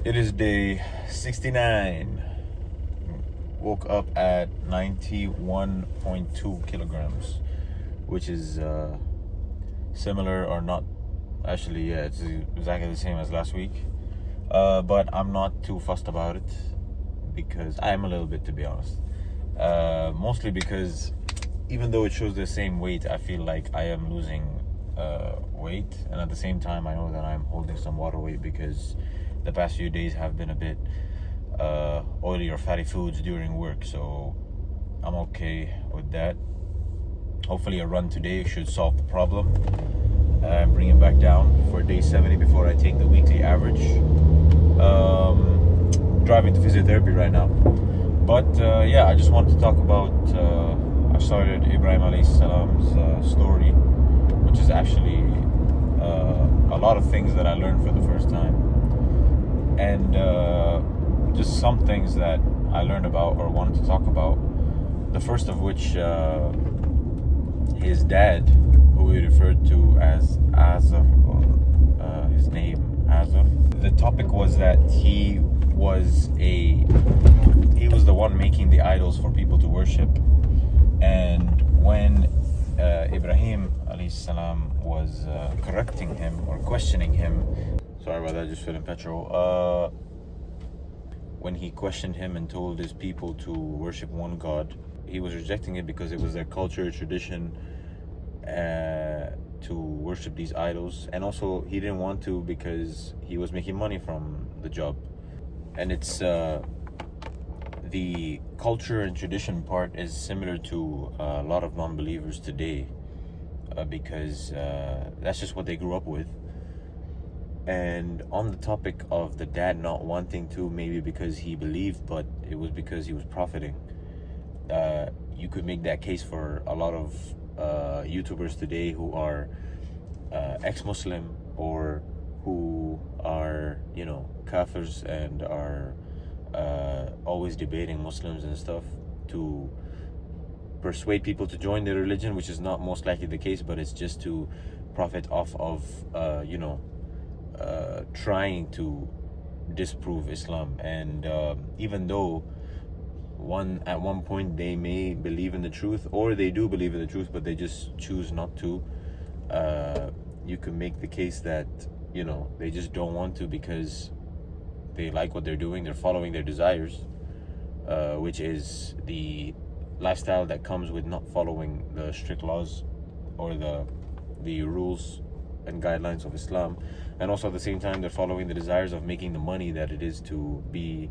It is day 69. Woke up at 91.2 kilograms, which is similar or not. Actually, yeah, it's exactly the same as last week. But I'm not too fussed about it because I am a little bit, to be honest. Mostly because even though it shows the same weight, I feel like I am losing weight, and at the same time I know that I'm holding some water weight because the past few days have been a bit oily or fatty foods during work, so I'm okay with that. Hopefully a run today should solve the problem and bring it back down for day 70 before I take the weekly average. Driving to physiotherapy right now, but yeah, I just wanted to talk about I started Ibrahim alayhi salam's story, which is actually a lot of things that I learned for the first time, and just some things that I learned about or wanted to talk about. The first of which, his dad, who we referred to as Azar, his name Azar. The topic was that he was the one making the idols for people to worship, and when Ibrahim alayhi salam was correcting him or questioning him, sorry about that, just filling petrol. When he questioned him and told his people to worship one God, he was rejecting it because it was their culture, tradition, to worship these idols, and also he didn't want to because he was making money from the job. And it's the culture and tradition part is similar to a lot of non-believers today, because that's just what they grew up with. And on the topic of the dad not wanting to, maybe because he believed, but it was because he was profiting, you could make that case for a lot of YouTubers today who are ex-Muslim or who are, kafirs and are always debating Muslims and stuff to persuade people to join their religion, which is not most likely the case, but it's just to profit off of, trying to disprove Islam. And even though at one point they may believe in the truth, or they do believe in the truth, but they just choose not to, you can make the case that they just don't want to because they like what they're doing, they're following their desires, which is the lifestyle that comes with not following the strict laws or the rules and guidelines of Islam. And also at the same time they're following the desires of making the money that it is to be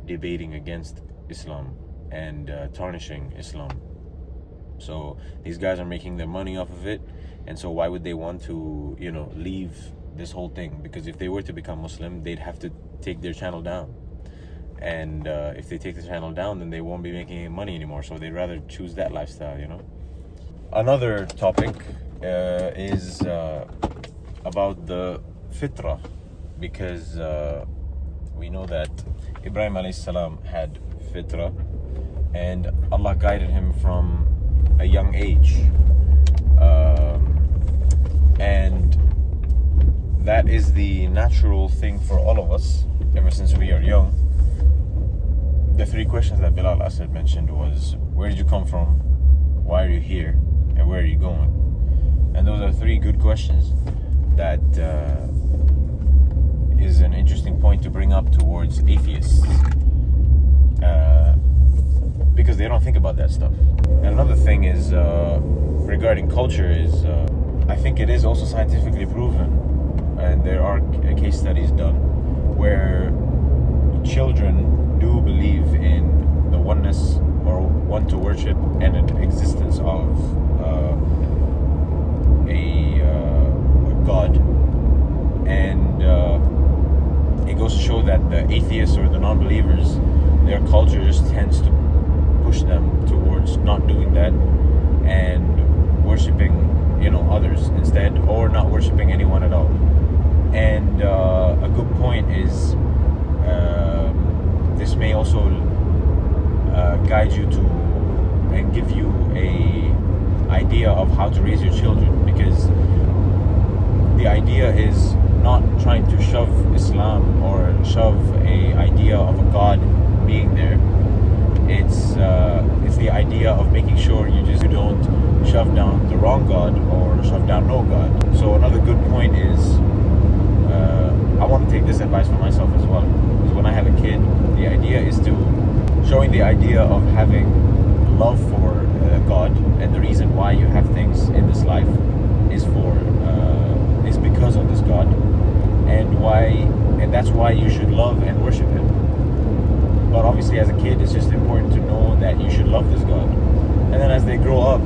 debating against Islam and tarnishing Islam. So these guys are making their money off of it, and so why would they want to leave this whole thing? Because if they were to become Muslim, they'd have to take their channel down, and if they take the channel down, then they won't be making any money anymore, so they'd rather choose that lifestyle. Another topic is about the Fitrah, because we know that Ibrahim alayhi salam had Fitrah, and Allah guided him from a young age, and that is the natural thing for all of us ever since we are young. The three questions that Bilal Asad mentioned was, where did you come from, why are you here, and where are you going? And those are three good questions that is an interesting point to bring up towards atheists, because they don't think about that stuff. And another thing is, regarding culture, is I think it is also scientifically proven, and there are case studies done where children do believe in the oneness or want to worship and an existence of a God, and it goes to show that the atheists or the non-believers, their culture just tends to push them towards not doing that and worshiping others instead, or not worshiping anyone at all. And a good point is this may also guide you to and give you a idea of how to raise your children, because the idea is not trying to shove that's why you should love and worship him. But obviously as a kid, it's just important to know that you should love this God. And then as they grow up,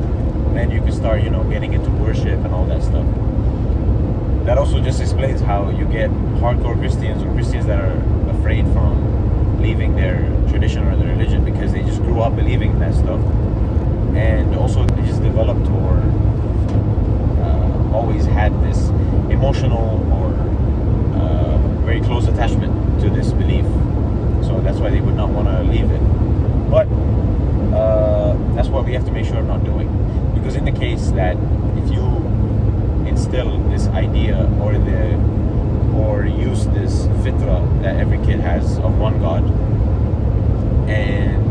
then you can start, getting into worship and all that stuff. That also just explains how you get hardcore Christians or Christians that are afraid from leaving their tradition or their religion because they just grew up believing in that stuff. And also they just developed or always had this emotional or very close attachment to this belief. So that's why they would not want to leave it. But that's what we have to make sure of not doing. Because in the case that if you instill this idea or use this Fitrah that every kid has of one God, and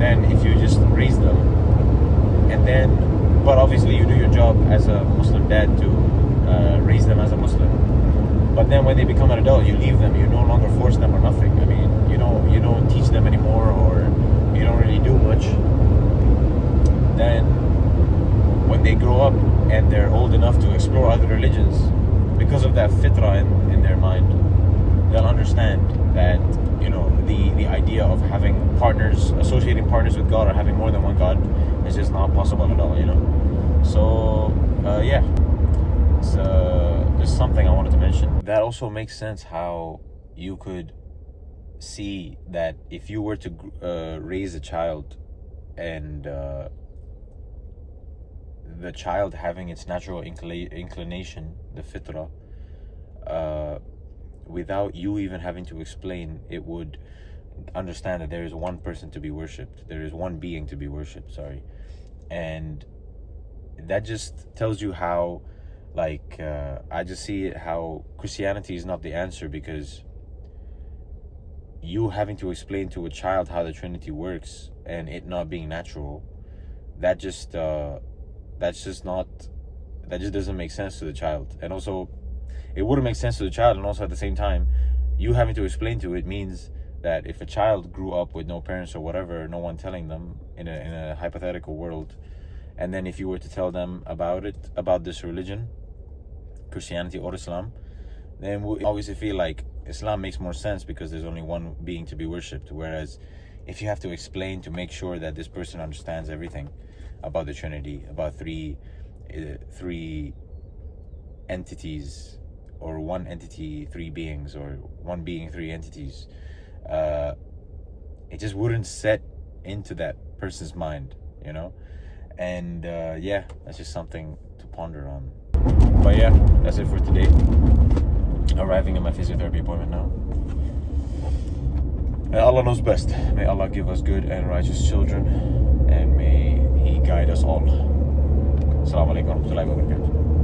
then if you just raise them, but obviously you do your job as a Muslim dad to raise them as a Muslim. But then when they become an adult, you leave them. You no longer force them or nothing. I mean, you don't teach them anymore, or you don't really do much. Then when they grow up and they're old enough to explore other religions, because of that fitrah in their mind, they'll understand that the idea of having associating partners with God, or having more than one God, is just not possible at all. So it's just something I wanted to mention. That also makes sense how you could see that if you were to raise a child and the child having its natural inclination, the fitrah, without you even having to explain, it would understand that there is one person to be worshipped. There is one being to be worshipped, and that just tells you how, I just see it how Christianity is not the answer, because you having to explain to a child how the Trinity works and it not being natural, that just doesn't make sense to the child. And also it wouldn't make sense to the child, and also at the same time, you having to explain to it means that if a child grew up with no parents or whatever, no one telling them in a hypothetical world, and then if you were to tell them about this religion, Christianity or Islam, then we obviously feel like Islam makes more sense because there's only one being to be worshipped. Whereas if you have to explain to make sure that this person understands everything about the Trinity, about three entities, or one entity, three beings, or one being, three entities, it just wouldn't set into that person's mind, and that's just something to ponder on. But that's it for today. Arriving at my physiotherapy appointment now. And Allah knows best. May Allah give us good and righteous children, and may He guide us all. Assalamu alaikum wa rahmatullahi wa barakatuh.